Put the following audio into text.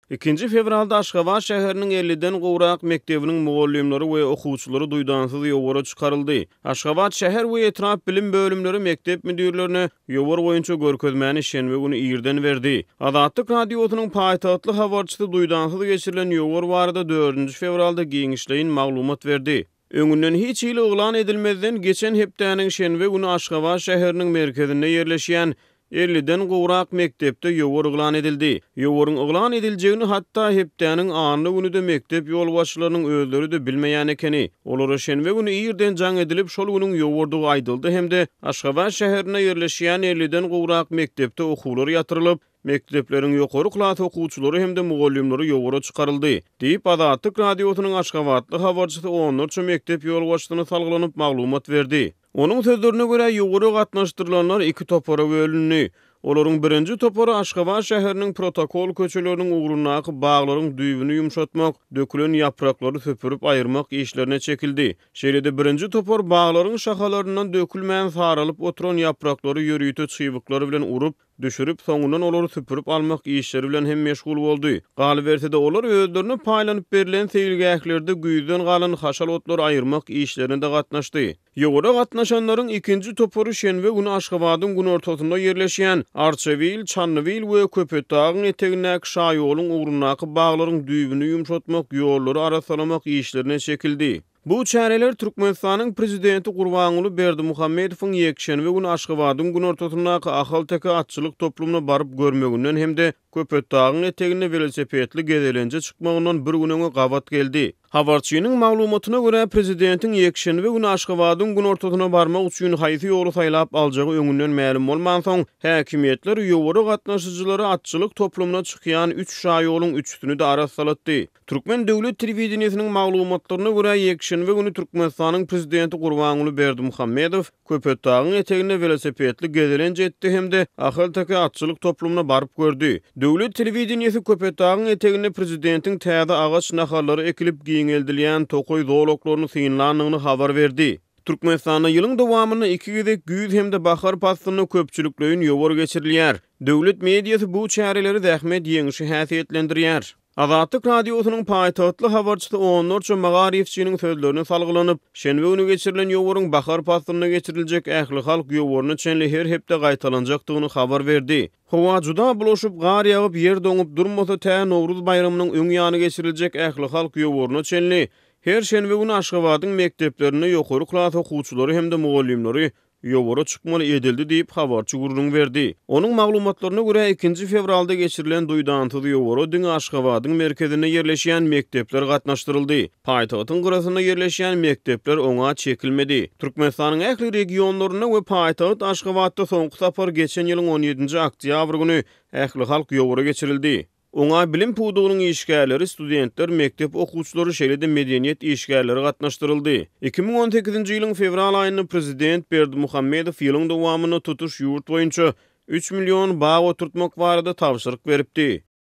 2 fevralda Aşgabat şäheriniň 50-den gowrak mektebiniň mugallimleri we okuwçylary duýdansyz ýogara çykaryldy. Aşgabat şäher we etraf bilim bölümleri mektep müdürlerine ýogara boýunça görkezmäni şenbe güni ýerden berdi. Adatlyk radiosynyň paýtagtly habarçysy duýdansyz geçirilen ýogara barada 4 fevralda giňişleýin maglumat berdi. Öňünden hiç ýyl oglan edilmezden geçen hepdäniň şenbe güni Aşgabat şäheriniň merkezinde ýerleşýän 50-den gowrak mektepde ýogary oglan edildi. Ýogaryň oglan ediljegini hatda hepdäniň anly günüde mektep ýolbaşçylarynyň özleri de bilmeýän ekeni. Olara şenbe güni ýerden jaň edilip şol günüň ýogardygy aýdyldy hemde Aşgabat şäherine ýerleşýän 50-den gowrak mektepde okuwlar ýatyrylyp, mektepleriň ýokary klas okuwçylary hemde mugallimleri ýogara çykaryldy. Diýip Adatlyk radiosynyň Aşgabatly habarçysy 14 mektep ýolbaşçysyna salgylanyp maglumat berdi. Onun sözlerine göre ýogary gatnaşdyrylanlar 2 topara bölünýär. Olaryň birinji topary Aşgabat şäheriniň protokol köçeleriniň ugrundaky baglaryň düýbüni ýumşatmak, dökülen ýapraklary söpürüp aýyrmak işlerine çekildi. Şeýle birinji topar baglaryň şahalaryndan dökülmän saralyp oturan ýapraklary ýörüýte çywyklary bilen urup, düşürüp soňundan olary süpürüp almak işleri bilen hem meşgul boldy. Galybertide olar özlerine paýlanyp berilen seýilgählerde güýden galan haşal otlary aýyrmak işlerinde gatnaşdy. Ýogara gatnaşanlaryň ikinji topary şenbe güni Aşgabatyň gün ortasynda ýerleşýän Arçewil, Çanlywil we Köpetdagyň etegindäki şaýolyň ugrundaky baglaryň düýbüni ýumşatmak, ýollary arasalamak işlerine çekildi. Bu çäreler Türkmenistanyň prezidenti Gurbanuly Berdimuhammedowyň ýekşenbe güni Aşgabatyň gün ortasyndaky ahal teke atçylyk toplumuna baryp görmeginden hemde Köpetdagyň etegine velosipedli gezelenje çykmagynyň bir günüňe gabat geldi. Habarçynyň maglumatyna görä prezidentiň ýekşenbe güni Aşgabatyň gün ortasyna barmak üçin haýsy ýoly saýlap aljagy öňünden ma'lum bolman soň häkimetler ýogary gatnaşyjylary atçylyk toplumuna çykýan 3 şaýolyň üçsüni de ara salatdy. Türkmen döwlet telewizionynyň maglumatlaryna görä ýekşenbe güni Türkmenistanyň prezidenti Gurbanuly Berdimuhammedow Köpetdagyň etegine velosipedli gezelenje etdi hemde ahal teke atçylyk toplumuna baryp gördü. Döwlet telewizionyny Köpetdagyň etegine prezidentiň täze agaç naharlary ekilip giňeldilýän tokoy zoloklaryny synlandygyny habar berdi. Türkmenistanda ýylyň dowamyny 2 gezek güýz hemde bahar pastyny köpçülikleýin ýogary geçirilýär. Döwlet mediýasy bu çäreleri zähmet ýeňişi häsiýetlendirýär. Adatlyk radiosynyň paýtagtly habarçysy 14 Magarifçiniň sözlerine salgylanyp, şenbe günü geçirilen ýogaryň bahar pastyna geçiriljek ähli halk ýogaryny çenli her hepde gaýtalanjakdygyny habar berdi. Howa juda bulaşyp gar ýagyp ýer doňup durmasa tä Nowruz baýramynyň öň ýany geçiriljek ähli halk ýogaryny çenli her şenbe günü Aşgabatyň mekteplerine ýokary klas okuwçylary hemde mugallimleri ýogara çykmaly edildi diýip habarçy gurrun berdi. Onuň maglumatlaryna görä 2 fevralda geçirilen duýdansyz ýogara diňe Aşgabatyň merkezine ýerleşýän mektepler gatnaşdyryldy. Paýtagtyň gurasyna ýerleşýän mektepler oňa çekilmedi. Türkmenistanyň ähli regionlaryna we paýtagat Aşgabatda soňky sapar geçen ýylyň 17 oktýabr güni ähli halk ýogara geçirildi. Oňa bilim pudugynyň işgärleri, studentler, mektep okuwçylary şeýle-de medeniýet işgärleri gatnaşdyryldy. 2018-nji ýylyň fevral aýynda prezident Berdimuhammedow ýylyň dowamyny tutuş ýurt boýunça 3 milyon bag oturtmak barada tapşyryk beripdi.